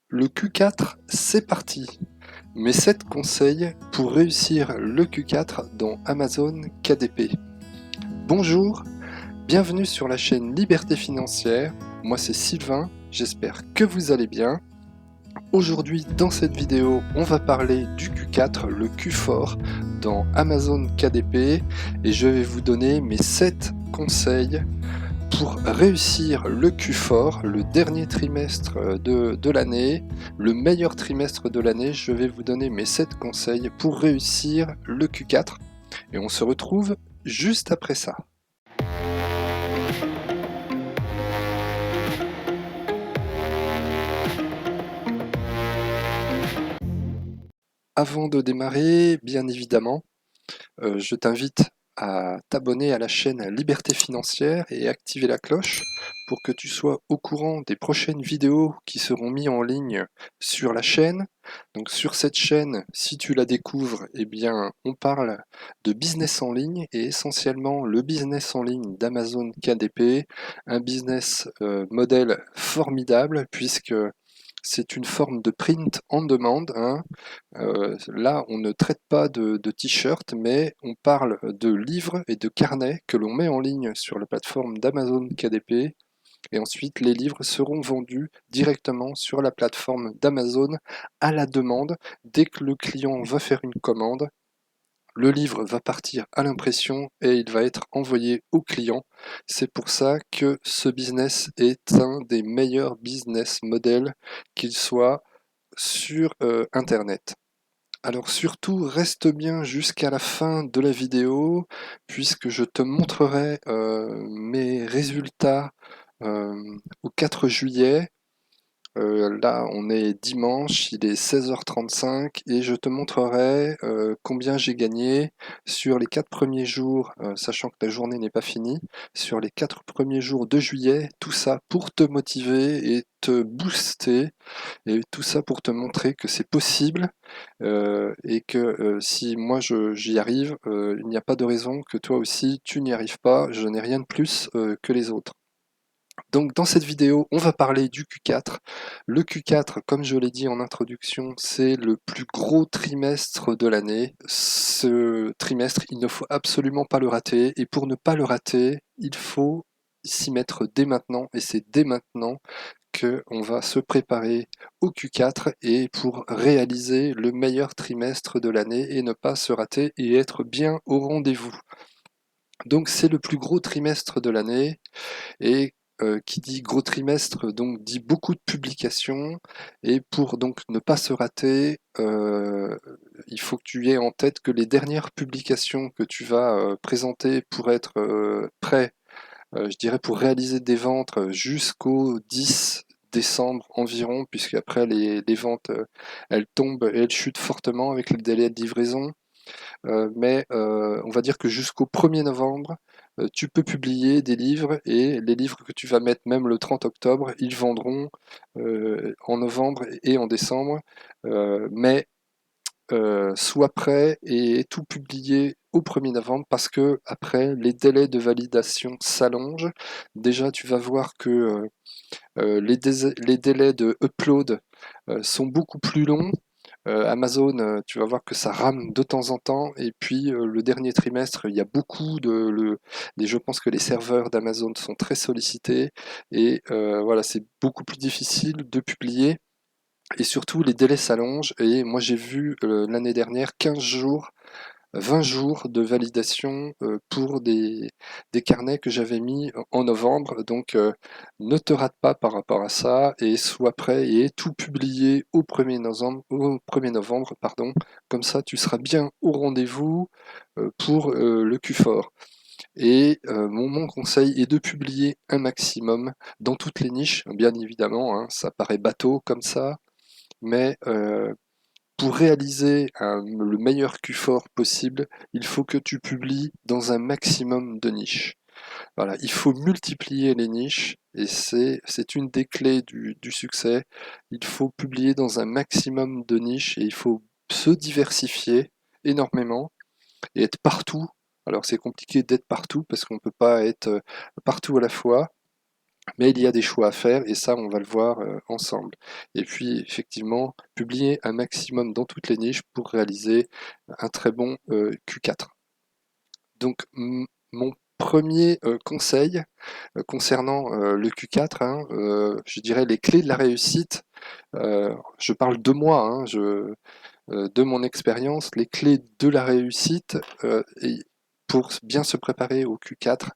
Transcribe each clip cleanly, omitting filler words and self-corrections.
Le Q4, c'est parti! Mes 7 conseils pour réussir le Q4 dans Amazon KDP. Bonjour, bienvenue sur la chaîne Liberté Financière. Moi c'est Sylvain, j'espère que vous allez bien. Aujourd'hui, dans cette vidéo, on va parler du Q4, le Q fort dans Amazon KDP et je vais vous donner mes 7 conseils pour réussir le Q fort, le dernier trimestre de l'année, le meilleur trimestre de l'année. Je vais vous donner mes 7 conseils pour réussir le Q4 et on se retrouve juste après ça. Avant de démarrer, bien évidemment, je t'invite à t'abonner à la chaîne Liberté Financière et activer la cloche pour que tu sois au courant des prochaines vidéos qui seront mises en ligne sur la chaîne. Donc sur cette chaîne, si tu la découvres, eh bien on parle de business en ligne et essentiellement le business en ligne d'Amazon KDP, un business modèle formidable puisque c'est une forme de print on demand, hein. Là, on ne traite pas de t-shirts, mais on parle de livres et de carnets que l'on met en ligne sur la plateforme d'Amazon KDP. Et ensuite, les livres seront vendus directement sur la plateforme d'Amazon à la demande. Dès que le client va faire une commande, le livre va partir à l'impression et il va être envoyé au client. C'est pour ça que ce business est un des meilleurs business models qu'il soit sur Internet. Alors surtout, reste bien jusqu'à la fin de la vidéo, puisque je te montrerai mes résultats au 4 juillet. Là, on est dimanche, il est 16h35 et je te montrerai combien j'ai gagné sur les 4 premiers jours, sachant que la journée n'est pas finie, sur les 4 premiers jours de juillet, tout ça pour te motiver et te booster, et tout ça pour te montrer que c'est possible et que si moi j'y arrive, il n'y a pas de raison que toi aussi tu n'y arrives pas, je n'ai rien de plus que les autres. Donc dans cette vidéo, on va parler du Q4. Le Q4, comme je l'ai dit en introduction, c'est le plus gros trimestre de l'année. Ce trimestre, il ne faut absolument pas le rater. Et pour ne pas le rater, il faut s'y mettre dès maintenant. Et c'est dès maintenant qu'on va se préparer au Q4 et pour réaliser le meilleur trimestre de l'année et ne pas se rater et être bien au rendez-vous. Donc c'est le plus gros trimestre de l'année et qui dit gros trimestre donc dit beaucoup de publications et pour donc ne pas se rater, il faut que tu aies en tête que les dernières publications que tu vas présenter pour être prêt, je dirais pour réaliser des ventes jusqu'au 10 décembre environ, puisque après les ventes elles tombent et elles chutent fortement avec le délai de livraison. Mais on va dire que jusqu'au 1er novembre, tu peux publier des livres et les livres que tu vas mettre même le 30 octobre, ils vendront en novembre et en décembre. Mais sois prêt et tout publié au 1er novembre parce que après les délais de validation s'allongent. Déjà, tu vas voir que les délais de upload sont beaucoup plus longs. Amazon, tu vas voir que ça rame de temps en temps. Et puis le dernier trimestre, il y a beaucoup je pense que les serveurs d'Amazon sont très sollicités et voilà, c'est beaucoup plus difficile de publier. Et surtout, les délais s'allongent. Et moi, j'ai vu l'année dernière 15 jours 20 jours de validation pour des carnets que j'avais mis en novembre. Donc ne te rate pas par rapport à ça et sois prêt et tout publié au 1er novembre, pardon. Comme ça, tu seras bien au rendez-vous pour le Q4. Et mon conseil est de publier un maximum dans toutes les niches, bien évidemment, hein, ça paraît bateau comme ça, mais pour réaliser le meilleur Q4 possible, il faut que tu publies dans un maximum de niches. Voilà, il faut multiplier les niches et c'est une des clés du succès. Il faut publier dans un maximum de niches et il faut se diversifier énormément et être partout. Alors c'est compliqué d'être partout parce qu'on ne peut pas être partout à la fois, Mais il y a des choix à faire et ça, on va le voir ensemble. Et puis, effectivement, publier un maximum dans toutes les niches pour réaliser un très bon Q4. Donc, mon premier conseil concernant le Q4, hein, je dirais les clés de la réussite. Je parle de moi, hein, de mon expérience, les clés de la réussite et pour bien se préparer au Q4,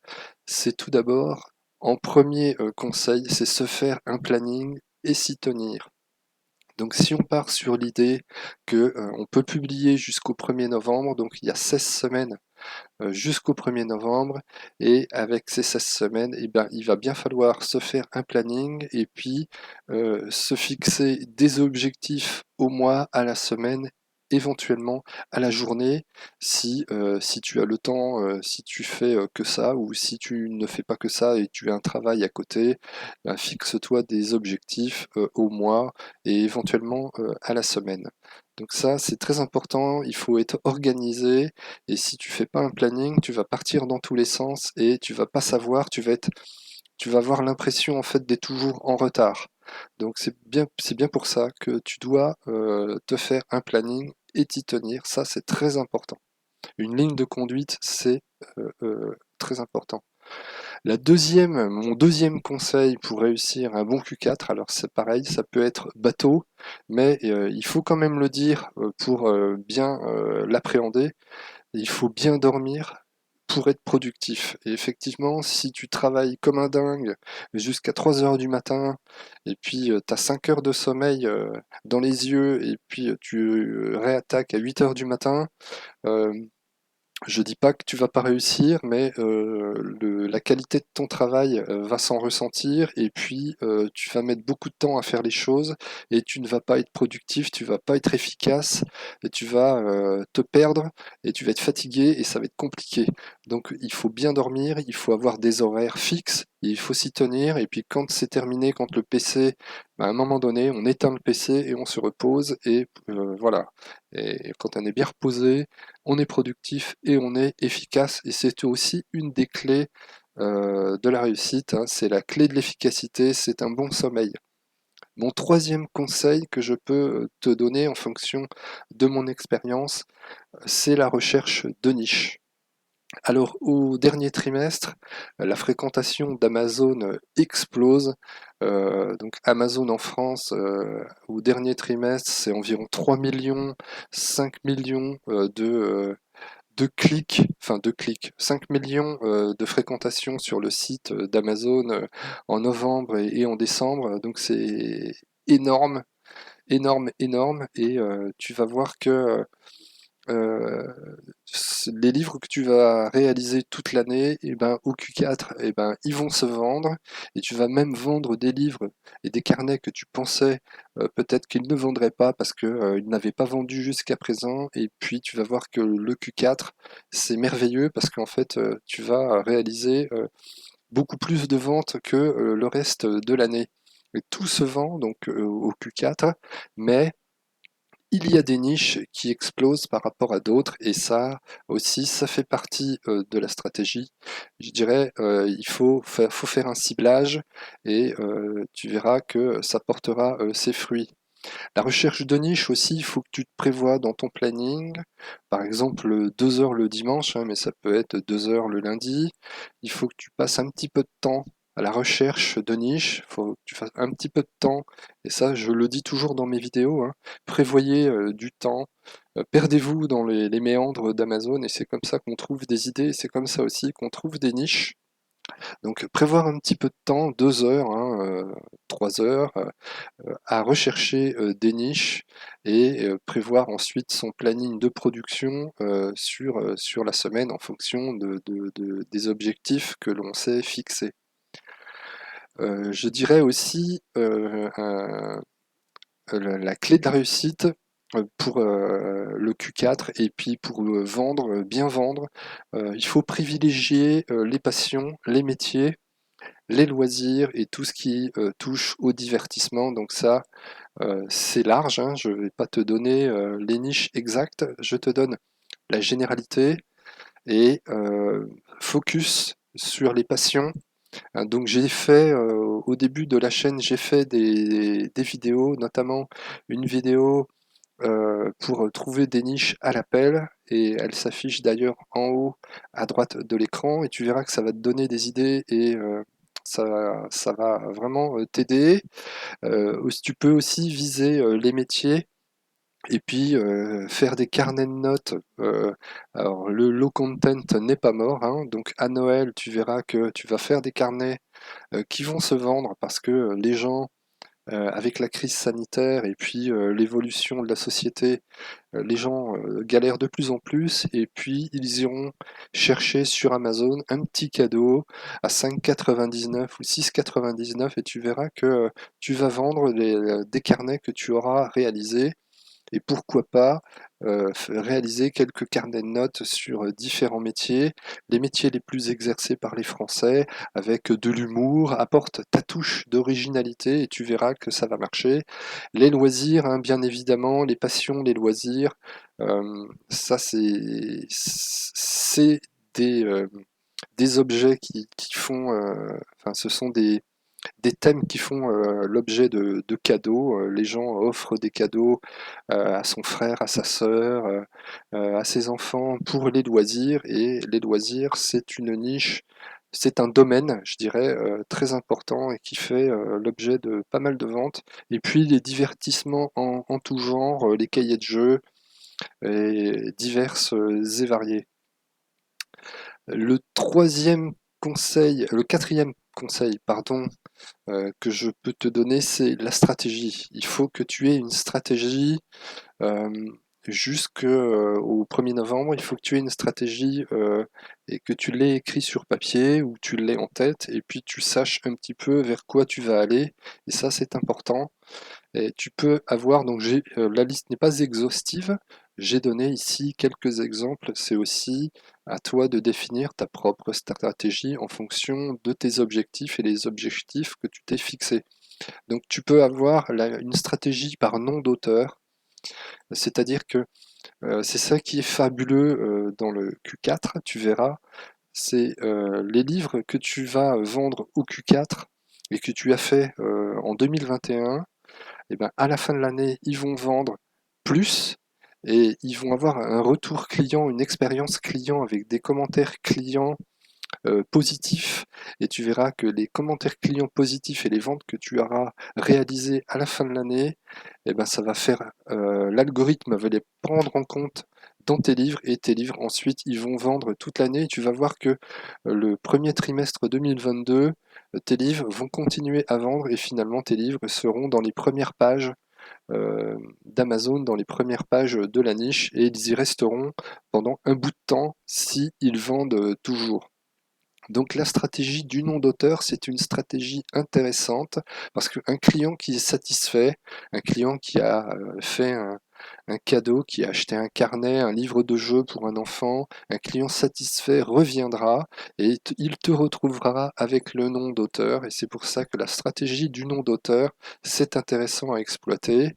c'est tout d'abord, en premier conseil, c'est se faire un planning et s'y tenir. Donc si on part sur l'idée que on peut publier jusqu'au 1er novembre, donc il y a 16 semaines jusqu'au 1er novembre. Et avec ces 16 semaines, eh ben, il va bien falloir se faire un planning et puis se fixer des objectifs au mois, à la semaine, éventuellement à la journée, si tu as le temps, si tu fais que ça, ou si tu ne fais pas que ça et tu as un travail à côté, ben, fixe-toi des objectifs au mois et éventuellement à la semaine. Donc ça, c'est très important, il faut être organisé, et si tu fais pas un planning, tu vas partir dans tous les sens et tu vas pas savoir, tu vas avoir l'impression en fait d'être toujours en retard. Donc c'est bien pour ça que tu dois te faire un planning et t'y tenir. Ça, c'est très important. Une ligne de conduite, c'est très important. Mon deuxième conseil pour réussir un bon Q4, alors c'est pareil, ça peut être bateau, mais il faut quand même le dire pour bien l'appréhender. Il faut bien dormir pour être productif. Et effectivement, si tu travailles comme un dingue jusqu'à 3 heures du matin, et puis tu as 5 heures de sommeil dans les yeux, et puis tu réattaques à 8 heures du matin, euh, je dis pas que tu vas pas réussir, mais la qualité de ton travail va s'en ressentir et puis tu vas mettre beaucoup de temps à faire les choses et tu ne vas pas être productif, tu vas pas être efficace et tu vas te perdre et tu vas être fatigué et ça va être compliqué. Donc il faut bien dormir, il faut avoir des horaires fixes, et il faut s'y tenir et puis quand c'est terminé, quand le PC, à un moment donné, on éteint le PC et on se repose et voilà. Et quand on est bien reposé, on est productif et on est efficace. Et c'est aussi une des clés de la réussite, hein. C'est la clé de l'efficacité, c'est un bon sommeil. Mon troisième conseil que je peux te donner en fonction de mon expérience, c'est la recherche de niche. Alors, au dernier trimestre, la fréquentation d'Amazon explose. Donc, Amazon en France, au dernier trimestre, c'est environ 3 millions, 5 millions de clics, enfin de clics, 5 millions de fréquentations sur le site d'Amazon en novembre et en décembre. Donc, c'est énorme, énorme, énorme. Et tu vas voir que euh, les livres que tu vas réaliser toute l'année, et ben, au Q4, et ben, ils vont se vendre et tu vas même vendre des livres et des carnets que tu pensais peut-être qu'ils ne vendraient pas parce qu'ils n'avaient pas vendu jusqu'à présent. Et puis tu vas voir que le Q4, c'est merveilleux parce qu'en fait, tu vas réaliser beaucoup plus de ventes que le reste de l'année. Et tout se vend donc au Q4, mais il y a des niches qui explosent par rapport à d'autres et ça aussi, ça fait partie de la stratégie. Je dirais, faut faire un ciblage et tu verras que ça portera ses fruits. La recherche de niche aussi, il faut que tu te prévois dans ton planning, par exemple 2 heures le dimanche, hein, mais ça peut être 2 heures le lundi. Il faut que tu passes un petit peu de temps à la recherche de niche, il faut que tu fasses un petit peu de temps, et ça je le dis toujours dans mes vidéos, hein, prévoyez du temps, perdez-vous dans les méandres d'Amazon, et c'est comme ça qu'on trouve des idées, et c'est comme ça aussi qu'on trouve des niches. Donc prévoir un petit peu de temps, 2 heures, hein, 3 heures, à rechercher des niches et prévoir ensuite son planning de production sur la semaine en fonction des objectifs que l'on s'est fixés. Je dirais aussi la clé de la réussite pour le Q4 et puis pour vendre, bien vendre, il faut privilégier les passions, les métiers, les loisirs et tout ce qui touche au divertissement. Donc ça, c'est large, hein, je ne vais pas te donner les niches exactes, je te donne la généralité et focus sur les passions Donc j'ai fait, au début de la chaîne, j'ai fait des vidéos, notamment une vidéo pour trouver des niches à l'appel, et elle s'affiche d'ailleurs en haut à droite de l'écran, et tu verras que ça va te donner des idées, et ça va vraiment t'aider. Tu peux aussi viser les métiers et puis faire des carnets de notes. Alors le low content n'est pas mort, hein, donc à Noël tu verras que tu vas faire des carnets qui vont se vendre parce que les gens, avec la crise sanitaire et puis l'évolution de la société, les gens galèrent de plus en plus, et puis ils iront chercher sur Amazon un petit cadeau à 5,99 ou 6,99, et tu verras que tu vas vendre des carnets que tu auras réalisés, et pourquoi pas réaliser quelques carnets de notes sur différents métiers, les métiers les plus exercés par les Français, avec de l'humour, apporte ta touche d'originalité et tu verras que ça va marcher. Les loisirs, hein, bien évidemment, les passions, les loisirs, ça c'est des, euh, des objets qui font, enfin ce sont des thèmes qui font l'objet de cadeaux. Les gens offrent des cadeaux à son frère, à sa sœur, à ses enfants pour les loisirs. Et les loisirs, c'est une niche, c'est un domaine, je dirais, très important et qui fait l'objet de pas mal de ventes. Et puis les divertissements en tout genre, les cahiers de jeux et diverses et variés. Le quatrième conseil, pardon, que je peux te donner, c'est la stratégie. Il faut que tu aies une stratégie jusqu'au 1er novembre. Il faut que tu aies une stratégie et que tu l'aies écrit sur papier ou tu l'aies en tête, et puis tu saches un petit peu vers quoi tu vas aller. Et ça, c'est important. Et tu peux avoir, donc la liste n'est pas exhaustive, j'ai donné ici quelques exemples. C'est aussi à toi de définir ta propre stratégie en fonction de tes objectifs et les objectifs que tu t'es fixés. Donc tu peux avoir une stratégie par nom d'auteur, c'est-à-dire que c'est ça qui est fabuleux dans le Q4, tu verras, c'est les livres que tu vas vendre au Q4 et que tu as fait en 2021, et ben, à la fin de l'année, ils vont vendre plus et ils vont avoir un retour client, une expérience client avec des commentaires clients positifs. Et tu verras que les commentaires clients positifs et les ventes que tu auras réalisées à la fin de l'année, eh ben, ça va faire, l'algorithme va les prendre en compte dans tes livres, et tes livres ensuite ils vont vendre toute l'année, et tu vas voir que le premier trimestre 2022, tes livres vont continuer à vendre, et finalement tes livres seront dans les premières pages d'Amazon, dans les premières pages de la niche, et ils y resteront pendant un bout de temps si ils vendent toujours. Donc la stratégie du nom d'auteur, c'est une stratégie intéressante parce qu'un client qui est satisfait, un client qui a fait un cadeau, qui a acheté un carnet, un livre de jeu pour un enfant, un client satisfait reviendra et il te retrouvera avec le nom d'auteur, et c'est pour ça que la stratégie du nom d'auteur, c'est intéressant à exploiter,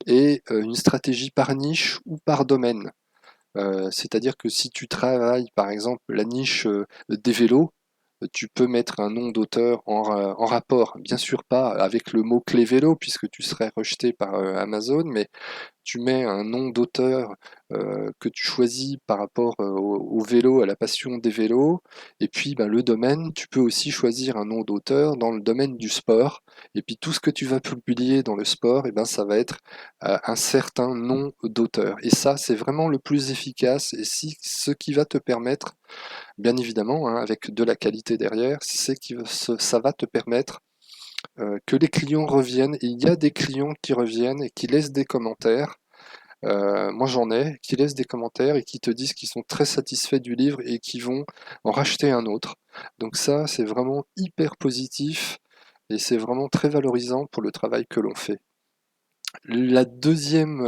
et une stratégie par niche ou par domaine. C'est-à-dire que si tu travailles par exemple la niche des vélos, tu peux mettre un nom d'auteur en rapport, bien sûr pas avec le mot-clé vélo puisque tu serais rejeté par Amazon, mais tu mets un nom d'auteur que tu choisis par rapport au vélo, à la passion des vélos, et puis ben, le domaine, tu peux aussi choisir un nom d'auteur dans le domaine du sport, et puis tout ce que tu vas publier dans le sport, et ben, ça va être un certain nom d'auteur. Et ça, c'est vraiment le plus efficace, et ce qui va te permettre, bien évidemment, hein, avec de la qualité derrière, ça va te permettre que les clients reviennent, et il y a des clients qui reviennent et qui laissent des commentaires. Moi j'en ai qui laissent des commentaires et qui te disent qu'ils sont très satisfaits du livre et qui vont en racheter un autre. Donc ça, c'est vraiment hyper positif et c'est vraiment très valorisant pour le travail que l'on fait. La deuxième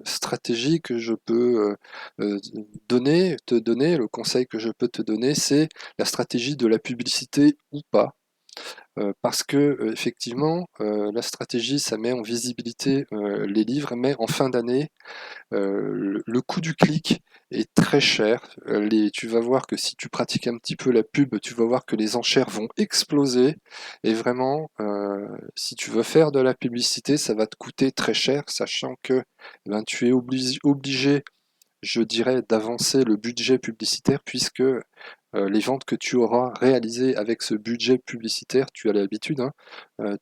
stratégie que je peux te donner, le conseil que je peux te donner, c'est la stratégie de la publicité ou pas. parce que effectivement, la stratégie, ça met en visibilité les livres, mais en fin d'année, le coût du clic est très cher. Tu vas voir que si tu pratiques un petit peu la pub, tu vas voir que les enchères vont exploser. Et vraiment, si tu veux faire de la publicité, ça va te coûter très cher, sachant que tu es obligé, je dirais, d'avancer le budget publicitaire, puisque les ventes que tu auras réalisées avec ce budget publicitaire, tu as l'habitude, hein,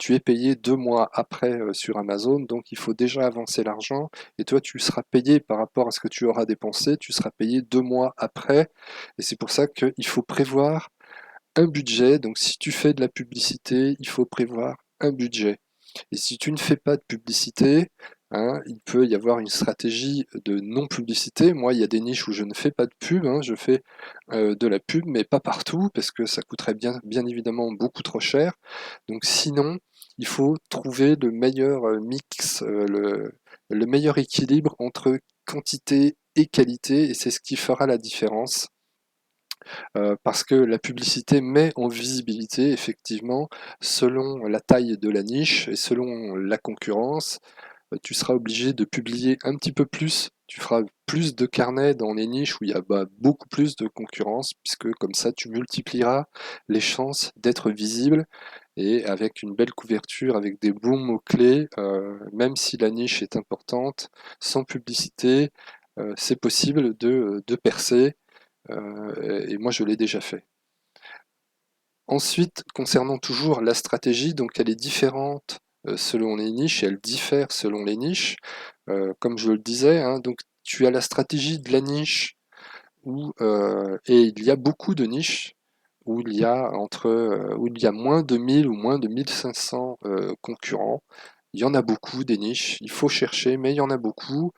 tu es payé 2 mois après sur Amazon, donc il faut déjà avancer l'argent, et toi tu seras payé par rapport à ce que tu auras dépensé, tu seras payé 2 mois après, et c'est pour ça qu'il faut prévoir un budget. Donc si tu fais de la publicité, il faut prévoir un budget. Et si tu ne fais pas de publicité, hein, il peut y avoir une stratégie de non-publicité. Moi, il y a des niches où je ne fais pas de pub, hein, je fais de la pub, mais pas partout, parce que ça coûterait bien évidemment beaucoup trop cher. Donc sinon, il faut trouver le meilleur mix, le meilleur équilibre entre quantité et qualité, et c'est ce qui fera la différence. Parce que la publicité met en visibilité, effectivement, selon la taille de la niche et selon la concurrence, tu seras obligé de publier un petit peu plus. Tu feras plus de carnets dans les niches où il y a beaucoup plus de concurrence, puisque comme ça, tu multiplieras les chances d'être visible et avec une belle couverture, avec des bons mots-clés, même si la niche est importante, sans publicité, c'est possible de percer, et moi je l'ai déjà fait. Ensuite, concernant toujours la stratégie, donc elle est différente selon les niches et elle diffère selon les niches. Comme je le disais, hein, donc tu as la stratégie de la niche et il y a beaucoup de niches où il y a moins de 1000 ou moins de 1500 concurrents. Il y en a beaucoup des niches, il faut chercher, mais il y en a beaucoup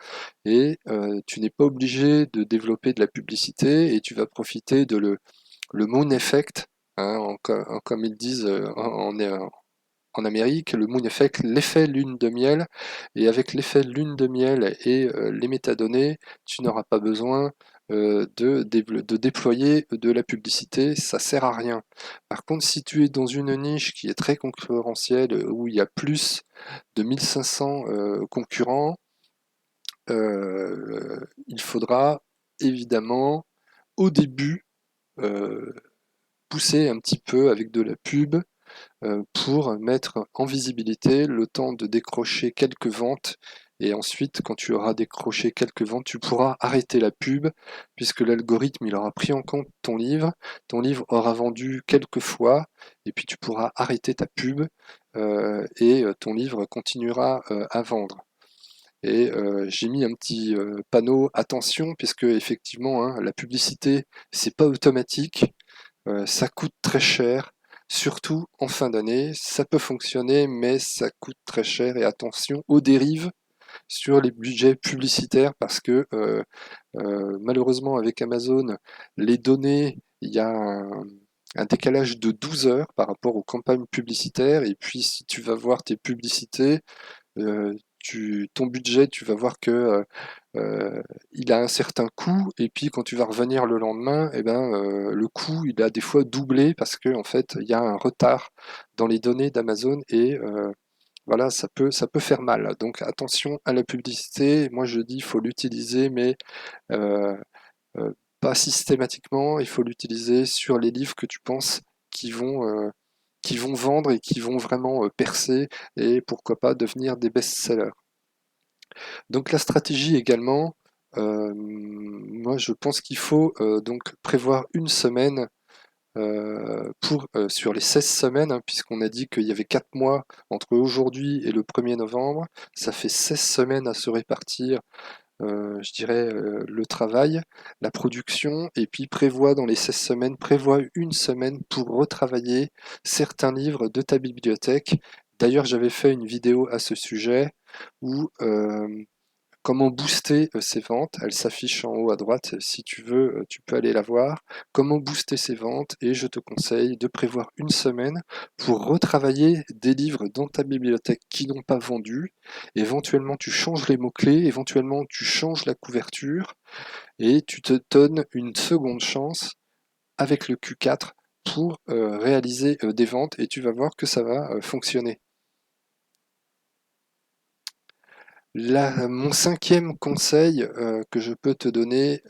et tu n'es pas obligé de développer de la publicité et tu vas profiter de le moon effect, hein, comme ils disent en Amérique, le moon effect, l'effet lune de miel. Et avec l'effet lune de miel et les métadonnées, tu n'auras pas besoin de déployer de la publicité, ça sert à rien. Par contre, si tu es dans une niche qui est très concurrentielle, où il y a plus de 1500 concurrents, il faudra évidemment au début euh, pousser un petit peu avec de la pub pour mettre en visibilité le temps de décrocher quelques ventes. Et ensuite, quand tu auras décroché quelques ventes, tu pourras arrêter la pub, puisque l'algorithme il aura pris en compte ton livre aura vendu quelques fois, et puis tu pourras arrêter ta pub, et ton livre continuera à vendre. Et j'ai mis un petit panneau attention, puisque effectivement, hein, la publicité, c'est pas automatique. Ça coûte très cher, surtout en fin d'année. Ça peut fonctionner, mais ça coûte très cher. Et attention aux dérives sur les budgets publicitaires, parce que malheureusement avec Amazon, les données, il y a un décalage de 12 heures par rapport aux campagnes publicitaires. Et puis si tu vas voir tes publicités, ton budget, tu vas voir que il a un certain coût, et puis quand tu vas revenir le lendemain, eh ben, le coût, il a des fois doublé parce que en fait, il y a un retard dans les données d'Amazon et voilà, ça peut faire mal. Donc attention à la publicité. Moi, je dis, il faut l'utiliser, mais euh, euh, pas systématiquement. Il faut l'utiliser sur les livres que tu penses qui qui vont vendre et qui vont vraiment percer et pourquoi pas devenir des best-sellers. Donc la stratégie également, moi je pense qu'il faut donc prévoir une semaine sur les 16 semaines, hein, puisqu'on a dit qu'il y avait 4 mois entre aujourd'hui et le 1er novembre, ça fait 16 semaines à se répartir, je dirais, le travail, la production, et puis prévois dans les 16 semaines, prévois une semaine pour retravailler certains livres de ta bibliothèque. D'ailleurs, j'avais fait une vidéo à ce sujet où comment booster ses ventes? Elle s'affiche en haut à droite. Si tu veux, tu peux aller la voir. Comment booster ses ventes? Et je te conseille de prévoir une semaine pour retravailler des livres dans ta bibliothèque qui n'ont pas vendu. Éventuellement, tu changes les mots-clés. Éventuellement, tu changes la couverture. Et tu te donnes une seconde chance avec le Q4 pour réaliser des ventes et tu vas voir que ça va fonctionner. Mon cinquième conseil que je peux te donner,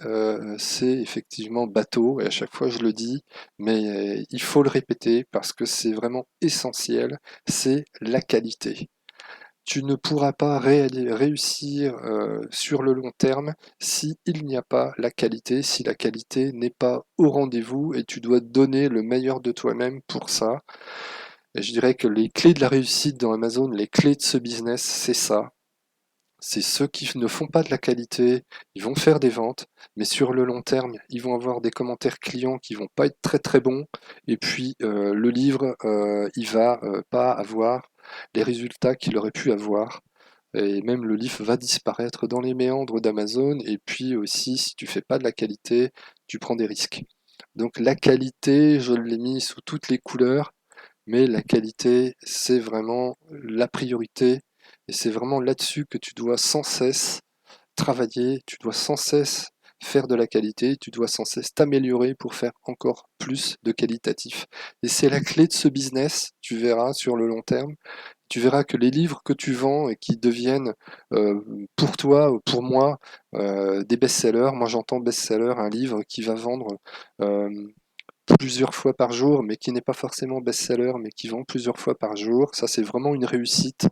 c'est effectivement bateau, et à chaque fois je le dis, mais il faut le répéter parce que c'est vraiment essentiel, c'est la qualité. Tu ne pourras pas réussir sur le long terme si il n'y a pas la qualité, si la qualité n'est pas au rendez-vous et tu dois donner le meilleur de toi-même pour ça. Et je dirais que les clés de la réussite dans Amazon, les clés de ce business, c'est ça. C'est ceux qui ne font pas de la qualité, ils vont faire des ventes, mais sur le long terme, ils vont avoir des commentaires clients qui vont pas être très très bons, et puis le livre, il va pas avoir les résultats qu'il aurait pu avoir, et même le livre va disparaître dans les méandres d'Amazon, et puis aussi, si tu fais pas de la qualité, tu prends des risques. Donc la qualité, je l'ai mis sous toutes les couleurs, mais la qualité, c'est vraiment la priorité et c'est vraiment là-dessus que tu dois sans cesse travailler, tu dois sans cesse faire de la qualité, tu dois sans cesse t'améliorer pour faire encore plus de qualitatif. Et c'est la clé de ce business, tu verras sur le long terme. Tu verras que les livres que tu vends et qui deviennent pour toi ou pour moi des best-sellers, moi j'entends best-seller un livre qui va vendre euh, plusieurs fois par jour, mais qui n'est pas forcément best-seller, mais qui vend plusieurs fois par jour. Ça, c'est vraiment une réussite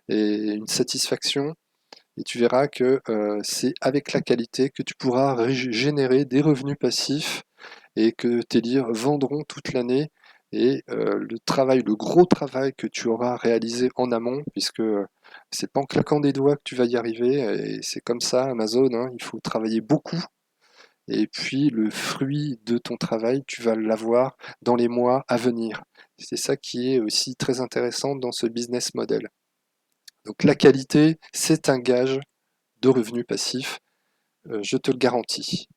et une satisfaction. Et tu verras que c'est avec la qualité que tu pourras générer des revenus passifs et que tes livres vendront toute l'année. Et le travail, le gros travail que tu auras réalisé en amont, puisque c'est pas en claquant des doigts que tu vas y arriver, et c'est comme ça, Amazon, hein, il faut travailler beaucoup et puis le fruit de ton travail, tu vas l'avoir dans les mois à venir. C'est ça qui est aussi très intéressant dans ce business model. Donc la qualité, c'est un gage de revenus passifs, je te le garantis.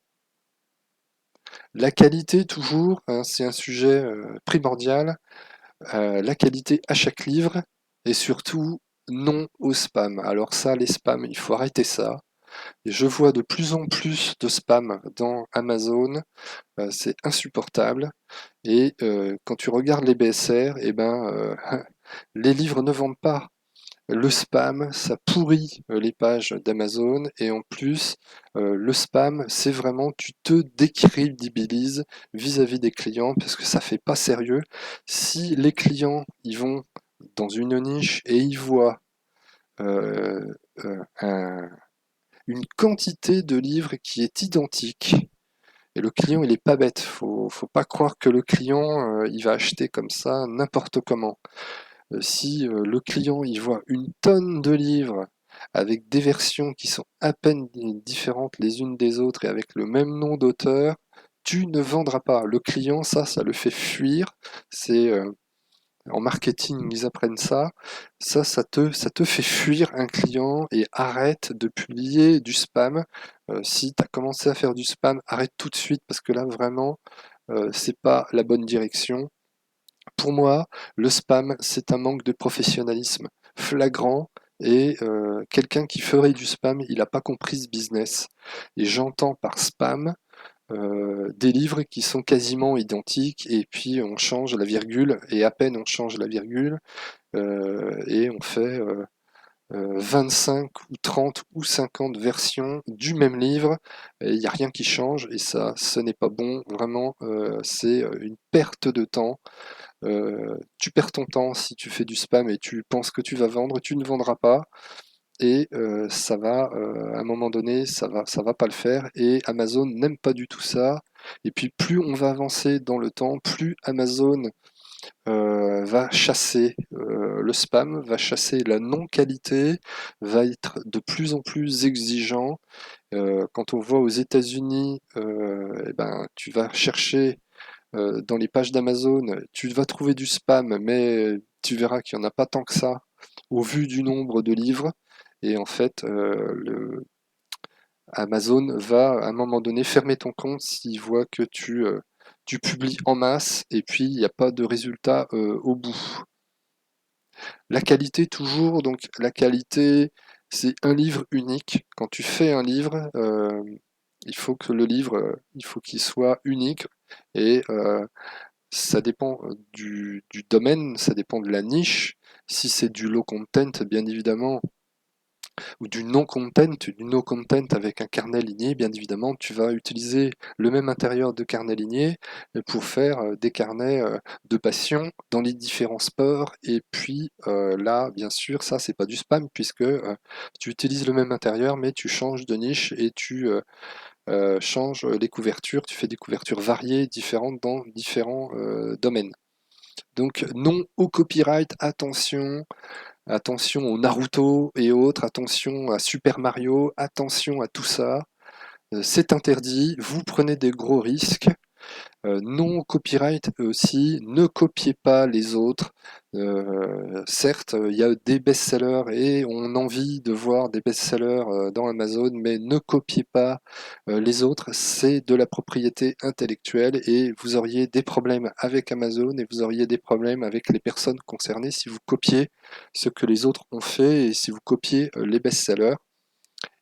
La qualité, toujours, hein, c'est un sujet primordial. La qualité à chaque livre et surtout non au spam. Alors ça, les spams, il faut arrêter ça. Et je vois de plus en plus de spam dans Amazon. C'est insupportable. Et quand tu regardes les BSR, eh ben, les livres ne vendent pas. Le spam, ça pourrit les pages d'Amazon. Et en plus, le spam, c'est vraiment, tu te décrédibilises vis-à-vis des clients parce que ça fait pas sérieux. Si les clients, ils vont dans une niche et ils voient euh, une quantité de livres qui est identique, et le client, il est pas bête. Faut pas croire que le client, il va acheter comme ça n'importe comment. Si le client, il voit une tonne de livres avec des versions qui sont à peine différentes les unes des autres et avec le même nom d'auteur, tu ne vendras pas. Le client, ça le fait fuir. C'est en marketing, ils apprennent ça. Ça te fait fuir un client et arrête de publier du spam. Si tu as commencé à faire du spam, arrête tout de suite parce que là, vraiment, c'est pas la bonne direction. Pour moi, le spam, c'est un manque de professionnalisme flagrant et quelqu'un qui ferait du spam, il n'a pas compris ce business. Et j'entends par spam des livres qui sont quasiment identiques et puis on change la virgule et à peine on change la virgule et on fait 25 ou 30 ou 50 versions du même livre et il n'y a rien qui change et ça ce n'est pas bon vraiment c'est une perte de temps. Tu perds ton temps si tu fais du spam et tu penses que tu vas vendre, tu ne vendras pas et ça va, à un moment donné, ça va pas le faire et Amazon n'aime pas du tout ça et puis plus on va avancer dans le temps, plus Amazon, va chasser, le spam, va chasser la non-qualité, va être de plus en plus exigeant. Quand on voit aux États-Unis, et ben, tu vas chercher, dans les pages d'Amazon, tu vas trouver du spam, mais tu verras qu'il y en a pas tant que ça au vu du nombre de livres et en fait, Amazon va à un moment donné fermer ton compte s'il voit que tu publies en masse et puis il n'y a pas de résultat au bout. La qualité toujours, donc la qualité, c'est un livre unique. Quand tu fais un livre, il faut que le livre, il faut qu'il soit unique et Ça dépend du domaine, ça dépend de la niche. Si c'est du low content, bien évidemment, ou du no content avec un carnet ligné, bien évidemment, tu vas utiliser le même intérieur de carnet ligné pour faire des carnets de passion dans les différents sports. Et puis là, bien sûr, ça, c'est pas du spam puisque tu utilises le même intérieur, mais tu changes de niche et tu changes les couvertures, tu fais des couvertures variées, différentes dans différents domaines. Donc non au copyright, attention, attention au Naruto et autres, attention à Super Mario, attention à tout ça. C'est interdit, vous prenez des gros risques. Non au copyright aussi, ne copiez pas les autres. Certes, il y a des best-sellers et on a envie de voir des best-sellers dans Amazon, mais ne copiez pas les autres. C'est de la propriété intellectuelle et vous auriez des problèmes avec Amazon et vous auriez des problèmes avec les personnes concernées si vous copiez ce que les autres ont fait et si vous copiez les best-sellers.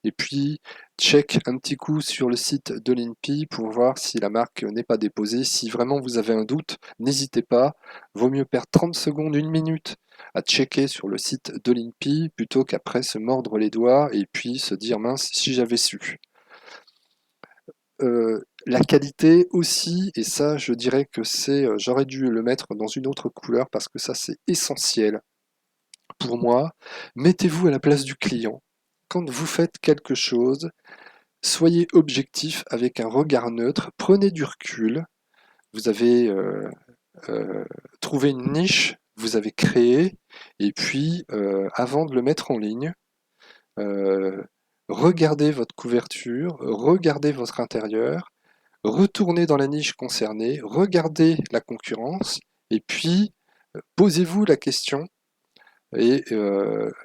Et puis, check un petit coup sur le site de l'INPI pour voir si la marque n'est pas déposée. Si vraiment vous avez un doute, n'hésitez pas. Vaut mieux perdre 30 secondes, une minute à checker sur le site de l'INPI plutôt qu'après se mordre les doigts et puis se dire mince, si j'avais su. La qualité aussi, et ça je dirais que j'aurais dû le mettre dans une autre couleur parce que ça c'est essentiel pour moi. Mettez-vous à la place du client. Quand vous faites quelque chose, soyez objectif avec un regard neutre, prenez du recul. Vous avez euh, trouvé une niche, vous avez créé, et puis avant de le mettre en ligne, euh, regardez votre couverture, regardez votre intérieur, retournez dans la niche concernée, regardez la concurrence, et puis posez-vous la question et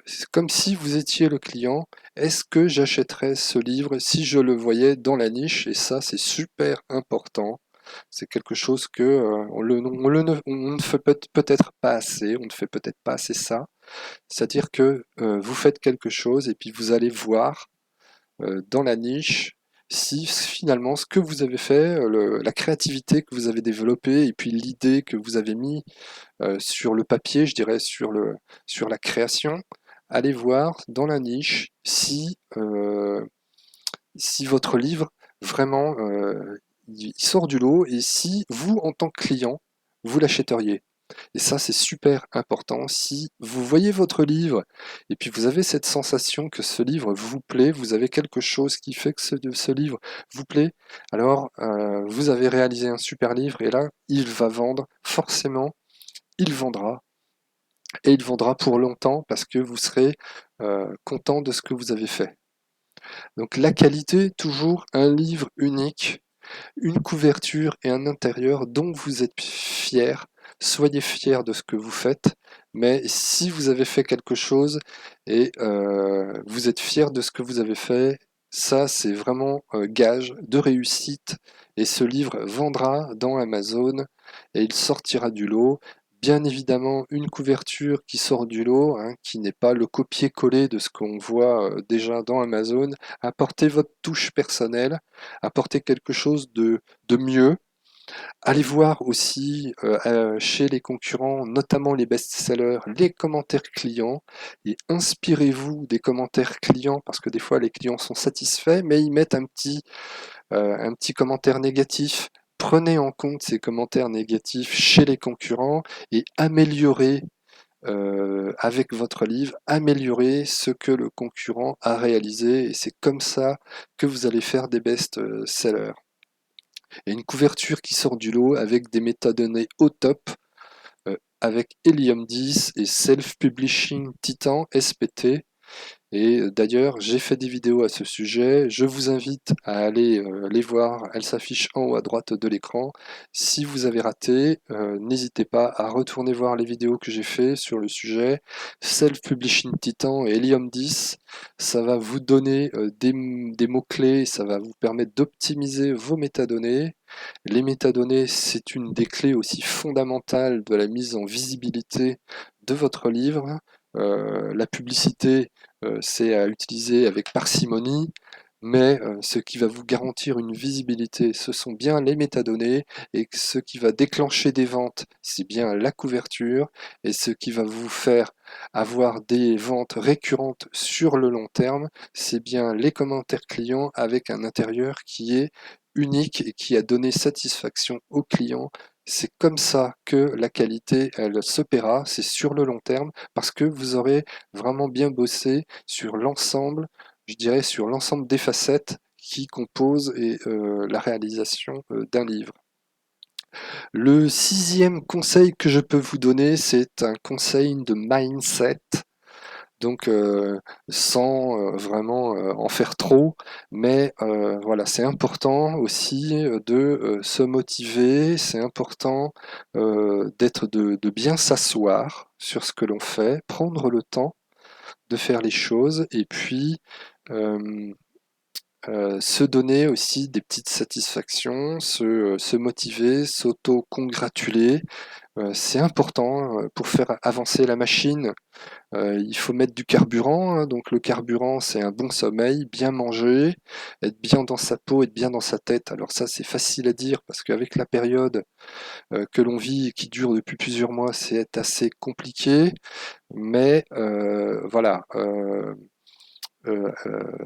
c'est comme si vous étiez le client, est-ce que j'achèterais ce livre si je le voyais dans la niche? Et ça, c'est super important. C'est quelque chose que on ne fait peut-être pas assez, on ne fait peut-être pas assez ça. C'est-à-dire que vous faites quelque chose et puis vous allez voir dans la niche si finalement ce que vous avez fait, la créativité que vous avez développée et puis l'idée que vous avez mis sur le papier, je dirais sur la création, allez voir dans la niche si votre livre vraiment il sort du lot et si vous, en tant que client, vous l'achèteriez. Et ça, c'est super important. Si vous voyez votre livre et puis vous avez cette sensation que ce livre vous plaît, vous avez quelque chose qui fait que ce livre vous plaît, alors vous avez réalisé un super livre et là, il va vendre forcément, il vendra et il vendra pour longtemps parce que vous serez content de ce que vous avez fait. Donc la qualité, toujours un livre unique, une couverture et un intérieur dont vous êtes fier. Soyez fier de ce que vous faites, mais si vous avez fait quelque chose et vous êtes fier de ce que vous avez fait, ça c'est vraiment gage de réussite et ce livre vendra dans Amazon et il sortira du lot. Bien évidemment, une couverture qui sort du lot, hein, qui n'est pas le copier-coller de ce qu'on voit déjà dans Amazon. Apportez votre touche personnelle, apportez quelque chose de mieux. Allez voir aussi chez les concurrents, notamment les best-sellers, les commentaires clients et inspirez-vous des commentaires clients parce que des fois les clients sont satisfaits mais ils mettent un petit commentaire négatif. Prenez en compte ces commentaires négatifs chez les concurrents et améliorez avec votre livre, améliorez ce que le concurrent a réalisé et c'est comme ça que vous allez faire des best-sellers. Et une couverture qui sort du lot avec des métadonnées au top, avec Helium 10 et Self Publishing Titan SPT. Et d'ailleurs, j'ai fait des vidéos à ce sujet. Je vous invite à aller les voir. Elles s'affichent en haut à droite de l'écran. Si vous avez raté, n'hésitez pas à retourner voir les vidéos que j'ai fait sur le sujet. Self-Publishing Titan et Helium 10, ça va vous donner des mots-clés. Ça va vous permettre d'optimiser vos métadonnées. Les métadonnées, c'est une des clés aussi fondamentales de la mise en visibilité de votre livre. La publicité, c'est à utiliser avec parcimonie, mais ce qui va vous garantir une visibilité, ce sont bien les métadonnées, et ce qui va déclencher des ventes, c'est bien la couverture, et ce qui va vous faire avoir des ventes récurrentes sur le long terme, c'est bien les commentaires clients avec un intérieur qui est unique et qui a donné satisfaction aux clients. C'est comme ça que la qualité, elle s'opérera, c'est sur le long terme, parce que vous aurez vraiment bien bossé sur l'ensemble, je dirais sur l'ensemble des facettes qui composent la réalisation d'un livre. Le sixième conseil que je peux vous donner, c'est un conseil de mindset. Donc, sans vraiment en faire trop, mais voilà, c'est important aussi de se motiver, c'est important de bien s'asseoir sur ce que l'on fait, prendre le temps de faire les choses, et puis euh, se donner aussi des petites satisfactions, se motiver, s'auto-congratuler. C'est important pour faire avancer la machine. Il faut mettre du carburant, hein. Donc le carburant, c'est un bon sommeil, bien manger, être bien dans sa peau, être bien dans sa tête. Alors ça, c'est facile à dire parce qu'avec la période que l'on vit et qui dure depuis plusieurs mois, c'est assez compliqué. Mais voilà,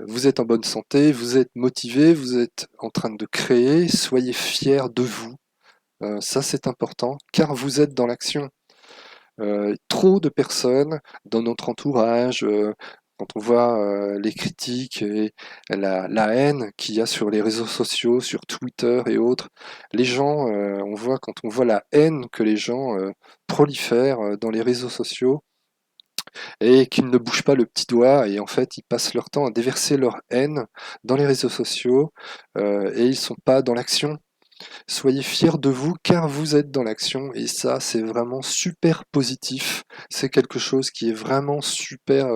vous êtes en bonne santé, vous êtes motivé, vous êtes en train de créer, soyez fiers de vous. Ça, c'est important, car vous êtes dans l'action. Trop de personnes dans notre entourage, quand on voit les critiques et la haine qu'il y a sur les réseaux sociaux, sur Twitter et autres, les gens, on voit quand on voit la haine que les gens prolifèrent dans les réseaux sociaux, et qu'ils ne bougent pas le petit doigt, et en fait ils passent leur temps à déverser leur haine dans les réseaux sociaux, et ils sont pas dans l'action. Soyez fiers de vous car vous êtes dans l'action, et ça c'est vraiment super positif. C'est quelque chose qui est vraiment super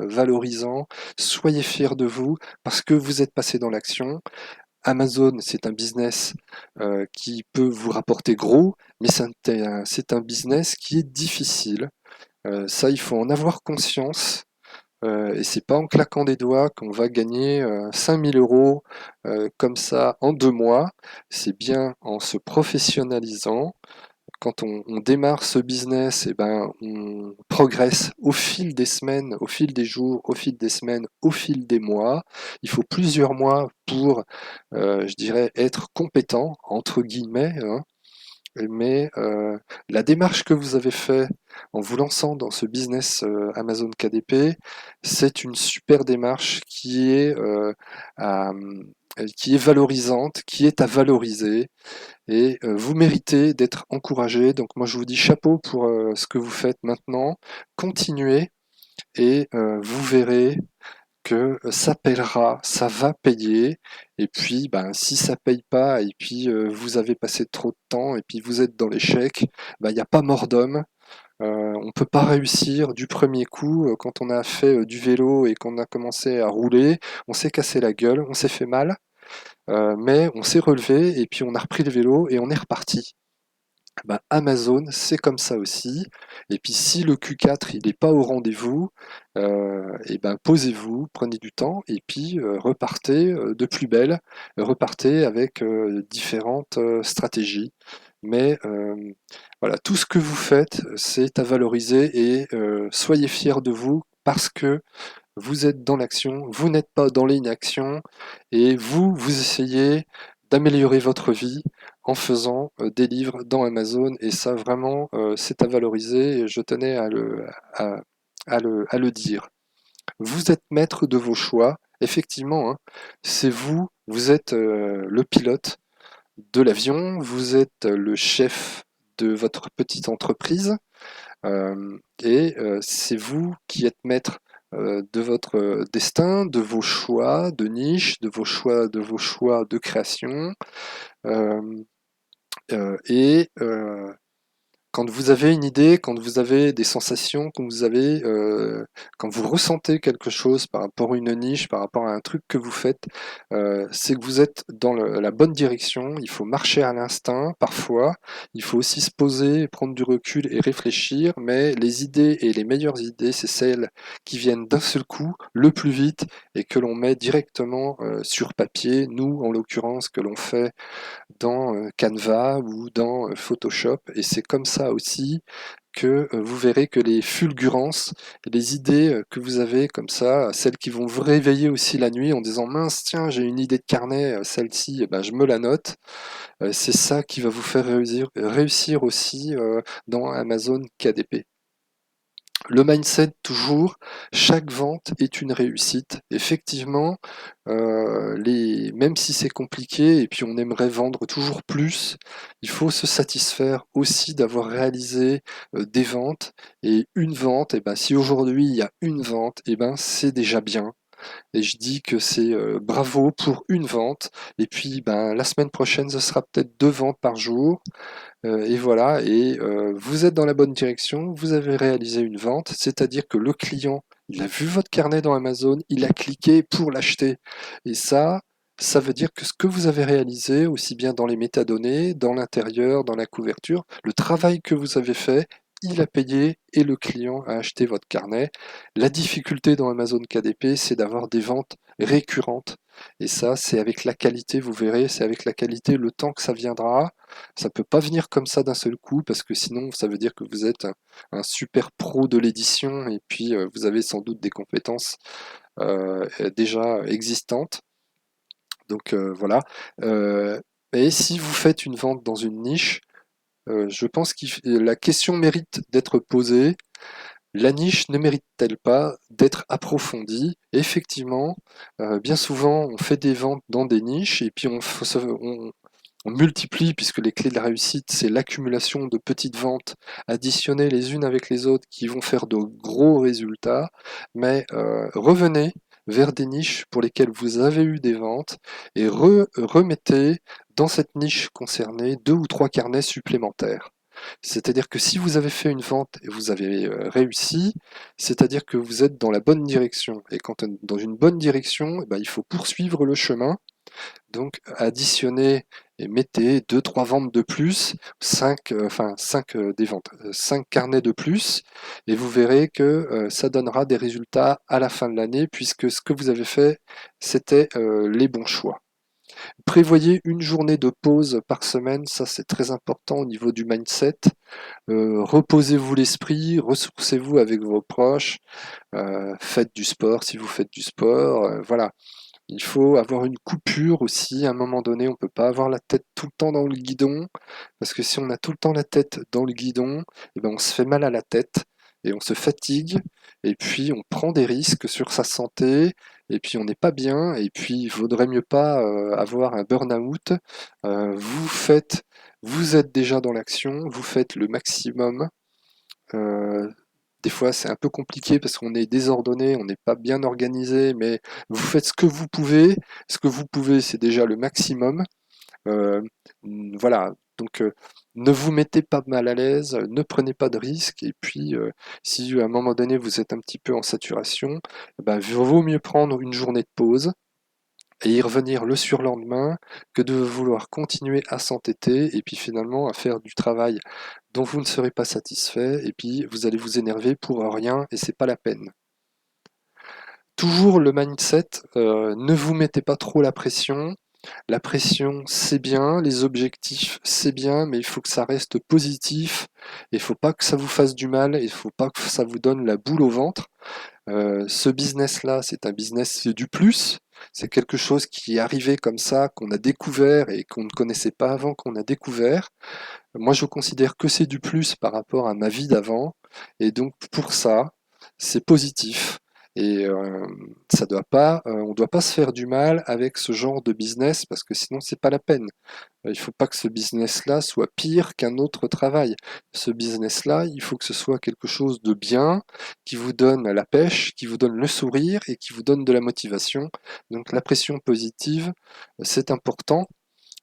valorisant. Soyez fiers de vous parce que vous êtes passé dans l'action. Amazon, c'est un business qui peut vous rapporter gros, mais c'est un business qui est difficile. Ça, il faut en avoir conscience. Et c'est pas en claquant des doigts qu'on va gagner 5000 euros comme ça en 2 mois. C'est bien en se professionnalisant. Quand on démarre ce business, eh ben, on progresse au fil des semaines, au fil des jours, au fil des semaines, au fil des mois. Il faut plusieurs mois pour, je dirais, être compétent, entre guillemets, hein. Mais la démarche que vous avez fait en vous lançant dans ce business Amazon KDP, c'est une super démarche qui est valorisante, qui est à valoriser, et vous méritez d'être encouragé. Donc moi je vous dis chapeau pour ce que vous faites maintenant. Continuez, et vous verrez que ça paiera, ça va payer. Et puis, ben, si ça paye pas, et puis vous avez passé trop de temps, et puis vous êtes dans l'échec, ben, il n'y a pas mort d'homme. On peut pas réussir du premier coup. Quand on a fait du vélo et qu'on a commencé à rouler, on s'est cassé la gueule, on s'est fait mal, mais on s'est relevé, et puis on a repris le vélo et on est reparti. Ben, Amazon, c'est comme ça aussi. Et puis si le Q4 il n'est pas au rendez-vous, et ben posez-vous, prenez du temps, et puis repartez de plus belle, repartez avec différentes stratégies. Mais voilà, tout ce que vous faites, c'est à valoriser, et soyez fiers de vous parce que vous êtes dans l'action, vous n'êtes pas dans l'inaction, et vous essayez d'améliorer votre vie en faisant des livres dans Amazon, et ça vraiment c'est à valoriser, et je tenais à, à le dire. Vous êtes maître de vos choix, effectivement, hein. C'est vous, vous êtes le pilote de l'avion, vous êtes le chef de votre petite entreprise, et c'est vous qui êtes maître de votre destin, de vos choix de niche, de vos choix de création. Euh, et Quand vous avez une idée, quand vous avez des sensations, quand vous ressentez quelque chose par rapport à une niche, par rapport à un truc que vous faites, c'est que vous êtes dans la bonne direction. Il faut marcher à l'instinct parfois. Il faut aussi se poser, prendre du recul et réfléchir. Mais les idées et les meilleures idées, c'est celles qui viennent d'un seul coup, le plus vite, et que l'on met directement sur papier. Nous, en l'occurrence, que l'on fait dans Canva ou dans Photoshop. Et c'est comme ça aussi que vous verrez que les fulgurances, les idées que vous avez comme ça, celles qui vont vous réveiller aussi la nuit en disant mince, tiens, j'ai une idée de carnet, celle-ci, eh ben, je me la note. C'est ça qui va vous faire réussir aussi dans Amazon KDP. Le mindset, toujours, chaque vente est une réussite. Effectivement, même si c'est compliqué et puis on aimerait vendre toujours plus, il faut se satisfaire aussi d'avoir réalisé des ventes. Et une vente, et ben, si aujourd'hui il y a une vente, et ben, c'est déjà bien. Et je dis que c'est bravo pour une vente. Et puis ben, la semaine prochaine, ce sera peut-être 2 ventes par jour. Et voilà, et vous êtes dans la bonne direction, vous avez réalisé une vente, c'est-à-dire que le client, il a vu votre carnet dans Amazon, il a cliqué pour l'acheter. Et ça veut dire que ce que vous avez réalisé, aussi bien dans les métadonnées, dans l'intérieur, dans la couverture, le travail que vous avez fait, il a payé et le client a acheté votre carnet. La difficulté dans Amazon KDP, c'est d'avoir des ventes récurrentes. Et ça, c'est avec la qualité, vous verrez, c'est avec la qualité, le temps que ça viendra. Ça peut pas venir comme ça d'un seul coup parce que sinon ça veut dire que vous êtes un super pro de l'édition et puis vous avez sans doute des compétences déjà existantes. Donc voilà. Et si vous faites une vente dans une niche, je pense que la question mérite d'être posée. La niche ne mérite-t-elle pas d'être approfondie? Effectivement, bien souvent, on fait des ventes dans des niches et puis on multiplie, puisque les clés de la réussite, c'est l'accumulation de petites ventes additionnées les unes avec les autres qui vont faire de gros résultats. Mais revenez vers des niches pour lesquelles vous avez eu des ventes et remettez dans cette niche concernée 2 ou 3 carnets supplémentaires. C'est-à-dire que si vous avez fait une vente et vous avez réussi, c'est-à-dire que vous êtes dans la bonne direction. Et quand on est dans une bonne direction, eh ben, il faut poursuivre le chemin. Donc additionnez et mettez 2, 3 ventes de plus, 5, enfin 5 des ventes, 5 carnets de plus, et vous verrez que ça donnera des résultats à la fin de l'année, puisque ce que vous avez fait, c'était les bons choix. Prévoyez une journée de pause par semaine, ça c'est très important au niveau du mindset. Reposez-vous l'esprit, ressourcez-vous avec vos proches, faites du sport si vous faites du sport, voilà. Il faut avoir une coupure aussi, à un moment donné, on ne peut pas avoir la tête tout le temps dans le guidon, parce que si on a tout le temps la tête dans le guidon, eh ben on se fait mal à la tête et on se fatigue, et puis on prend des risques sur sa santé, et puis on n'est pas bien, et puis il vaudrait mieux pas avoir un burn-out. Vous êtes déjà dans l'action, vous faites le maximum. Euh, des fois, c'est un peu compliqué parce qu'on est désordonné, on n'est pas bien organisé, mais vous faites ce que vous pouvez. Ce que vous pouvez, c'est déjà le maximum. Euh, voilà. Donc, ne vous mettez pas mal à l'aise, ne prenez pas de risques. Et puis, si à un moment donné vous êtes un petit peu en saturation, eh ben, vaut mieux prendre une journée de pause et y revenir le surlendemain que de vouloir continuer à s'entêter et puis finalement à faire du travail dont vous ne serez pas satisfait et puis vous allez vous énerver pour rien et c'est pas la peine. Toujours le mindset, ne vous mettez pas trop la pression. La pression, c'est bien, les objectifs, c'est bien, mais il faut que ça reste positif. Il faut pas que ça vous fasse du mal, il faut pas que ça vous donne la boule au ventre. Ce business-là, c'est un business, c'est du plus. C'est quelque chose qui est arrivé comme ça, qu'on a découvert et qu'on ne connaissait pas avant qu'on a découvert. Moi, je considère que c'est du plus par rapport à ma vie d'avant. Et donc, pour ça, c'est positif. Et on doit pas se faire du mal avec ce genre de business parce que sinon, c'est pas la peine. Il ne faut pas que ce business-là soit pire qu'un autre travail. Ce business-là, il faut que ce soit quelque chose de bien, qui vous donne la pêche, qui vous donne le sourire et qui vous donne de la motivation. Donc la pression positive, c'est important.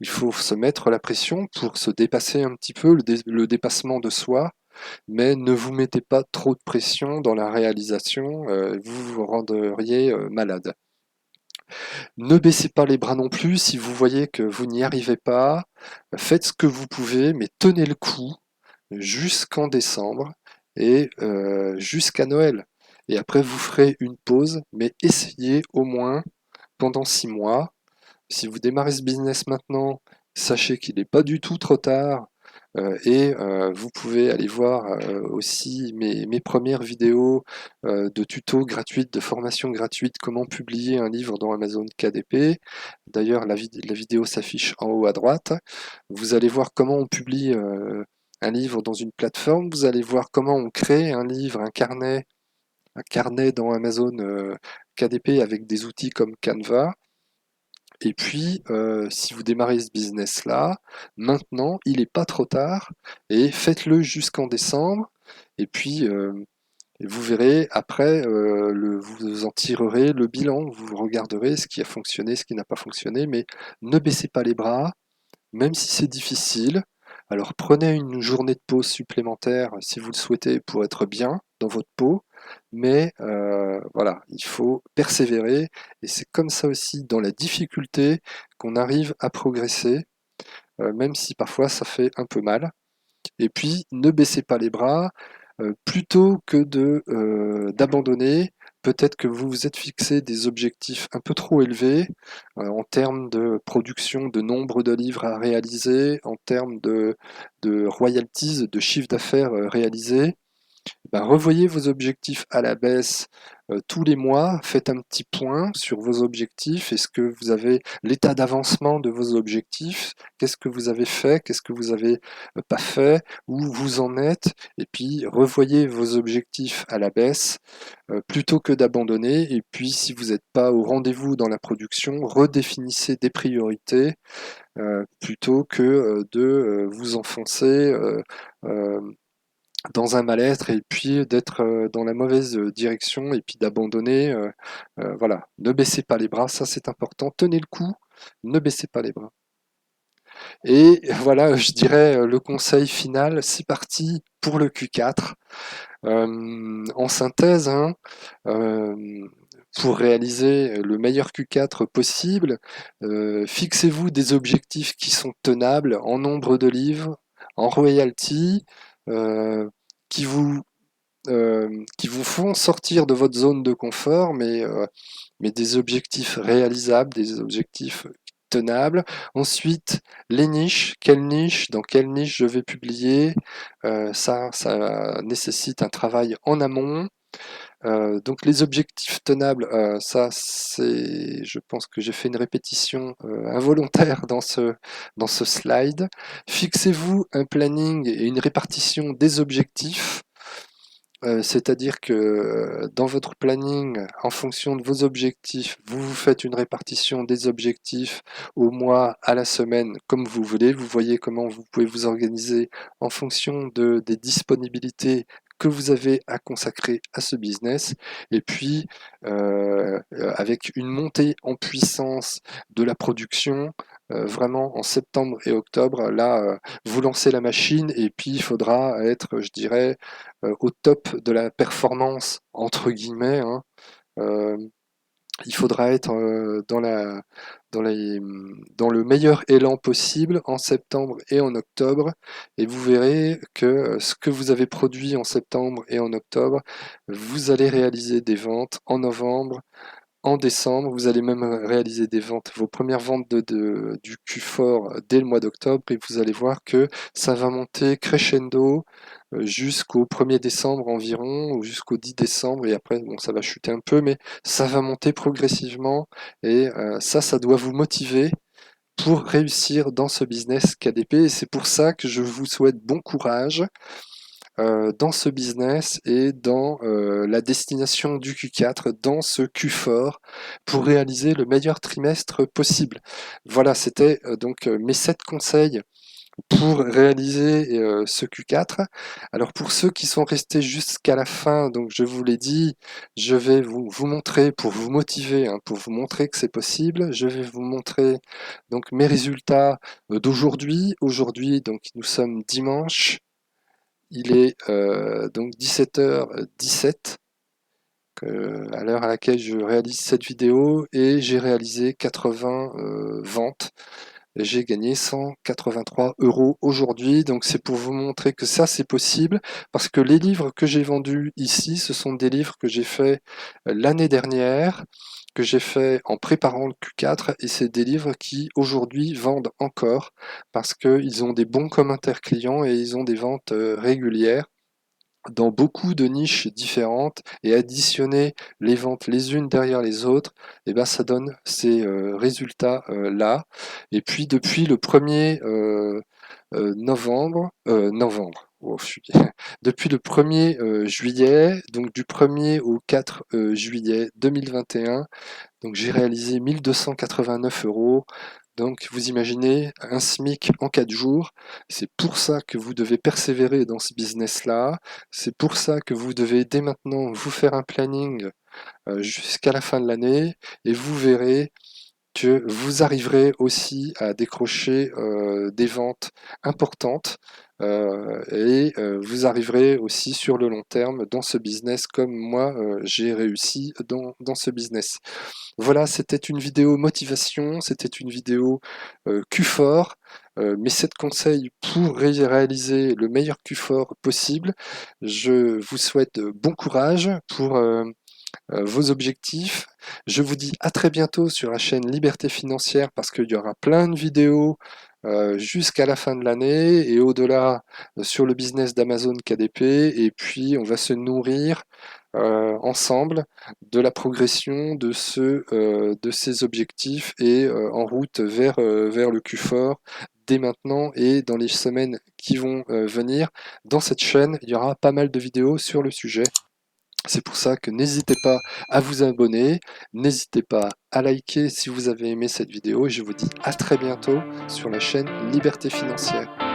Il faut se mettre la pression pour se dépasser un petit peu, le dépassement de soi, mais ne vous mettez pas trop de pression dans la réalisation, vous vous rendriez malade. Ne baissez pas les bras non plus si vous voyez que vous n'y arrivez pas. Faites ce que vous pouvez, mais tenez le coup jusqu'en décembre et jusqu'à Noël. Et après, vous ferez une pause, mais essayez au moins pendant 6 mois. Si vous démarrez ce business maintenant, sachez qu'il n'est pas du tout trop tard. Vous pouvez aller voir aussi mes premières vidéos de tutos gratuites, de formation gratuite, comment publier un livre dans Amazon KDP. D'ailleurs, la vidéo s'affiche en haut à droite. Vous allez voir comment on publie un livre dans une plateforme. Vous allez voir comment on crée un livre, un carnet dans Amazon KDP avec des outils comme Canva. Et puis, si vous démarrez ce business-là, maintenant, il n'est pas trop tard et faites-le jusqu'en décembre. Et puis, vous verrez, après, vous en tirerez le bilan, vous regarderez ce qui a fonctionné, ce qui n'a pas fonctionné, mais ne baissez pas les bras, même si c'est difficile. Alors prenez une journée de pause supplémentaire si vous le souhaitez pour être bien dans votre peau, mais voilà, il faut persévérer et c'est comme ça aussi dans la difficulté qu'on arrive à progresser, même si parfois ça fait un peu mal. Et puis, ne baissez pas les bras, plutôt que d'abandonner. Peut-être que vous vous êtes fixé des objectifs un peu trop élevés en termes de production, de nombre de livres à réaliser, en termes de royalties, de chiffre d'affaires réalisé. Ben, revoyez vos objectifs à la baisse tous les mois, faites un petit point sur vos objectifs. Est-ce que vous avez l'état d'avancement de vos objectifs? Qu'est-ce que vous avez fait? Qu'est-ce que vous avez pas fait? Où vous en êtes? Et puis revoyez vos objectifs à la baisse plutôt que d'abandonner. Et puis si vous n'êtes pas au rendez-vous dans la production, redéfinissez des priorités plutôt que de vous enfoncer. Euh, dans un mal-être et puis d'être dans la mauvaise direction et puis d'abandonner. Voilà, ne baissez pas les bras, ça c'est important. Tenez le coup, ne baissez pas les bras. Et voilà, je dirais le conseil final, c'est parti pour le Q4. En synthèse, hein, euh, pour réaliser le meilleur Q4 possible, fixez-vous des objectifs qui sont tenables en nombre de livres, en royalty, euh, qui vous qui vous font sortir de votre zone de confort, mais des objectifs réalisables, des objectifs tenables. Ensuite, les niches, dans quelle niche je vais publier, ça nécessite un travail en amont. Donc les objectifs tenables, je pense que j'ai fait une répétition involontaire dans ce slide. Fixez-vous un planning et une répartition des objectifs. C'est-à-dire que dans votre planning, en fonction de vos objectifs, vous vous faites une répartition des objectifs au mois, à la semaine, comme vous voulez. Vous voyez comment vous pouvez vous organiser en fonction des disponibilités que vous avez à consacrer à ce business. Et puis, avec une montée en puissance de la production, vraiment en septembre et octobre, là, vous lancez la machine et puis il faudra être, je dirais, au top de la performance, entre guillemets, hein. Euh, il faudra être dans le meilleur élan possible en septembre et en octobre, et vous verrez que ce que vous avez produit en septembre et en octobre, vous allez réaliser des ventes en novembre, en décembre, vous allez même réaliser des ventes, vos premières ventes du Q4 dès le mois d'octobre, et vous allez voir que ça va monter crescendo jusqu'au 1er décembre environ, ou jusqu'au 10 décembre, et après, bon, ça va chuter un peu, mais ça va monter progressivement, et ça doit vous motiver pour réussir dans ce business KDP, et c'est pour ça que je vous souhaite bon courage dans ce business et dans la destination du Q4, dans ce Q4, pour réaliser le meilleur trimestre possible. Voilà, c'était donc mes 7 conseils pour réaliser ce Q4. Alors pour ceux qui sont restés jusqu'à la fin, donc je vous l'ai dit, je vais vous montrer pour vous motiver, hein, pour vous montrer que c'est possible. Je vais vous montrer donc mes résultats d'aujourd'hui. Aujourd'hui, donc nous sommes dimanche. Il est donc 17h17 à l'heure à laquelle je réalise cette vidéo et j'ai réalisé 80 ventes. J'ai gagné 183 € aujourd'hui, donc c'est pour vous montrer que ça c'est possible, parce que les livres que j'ai vendus ici, ce sont des livres que j'ai fait l'année dernière, que j'ai fait en préparant le Q4, et c'est des livres qui aujourd'hui vendent encore, parce qu'ils ont des bons commentaires clients et ils ont des ventes régulières dans beaucoup de niches différentes, et additionner les ventes les unes derrière les autres, et ben ça donne ces résultats là. Et puis depuis le 1er novembre, oh, depuis le 1er juillet, donc du 1er au 4 juillet 2021, donc j'ai réalisé 1289 €. Donc vous imaginez un SMIC en 4 jours. C'est pour ça que vous devez persévérer dans ce business-là. C'est pour ça que vous devez dès maintenant vous faire un planning jusqu'à la fin de l'année, et vous verrez que vous arriverez aussi à décrocher des ventes importantes, et vous arriverez aussi sur le long terme dans ce business comme moi j'ai réussi dans ce business. Voilà, c'était une vidéo motivation, c'était une vidéo Q4, mes 7 conseils pour réaliser le meilleur Q4 possible. Je vous souhaite bon courage pour vos objectifs. Je vous dis à très bientôt sur la chaîne Liberté Financière, parce qu'il y aura plein de vidéos jusqu'à la fin de l'année et au-delà sur le business d'Amazon KDP, et puis on va se nourrir ensemble de la progression de ces objectifs, et en route vers le Q4 dès maintenant et dans les semaines qui vont venir. Dans cette chaîne, il y aura pas mal de vidéos sur le sujet. C'est pour ça que n'hésitez pas à vous abonner, n'hésitez pas à liker si vous avez aimé cette vidéo, et je vous dis à très bientôt sur la chaîne Liberté Financière.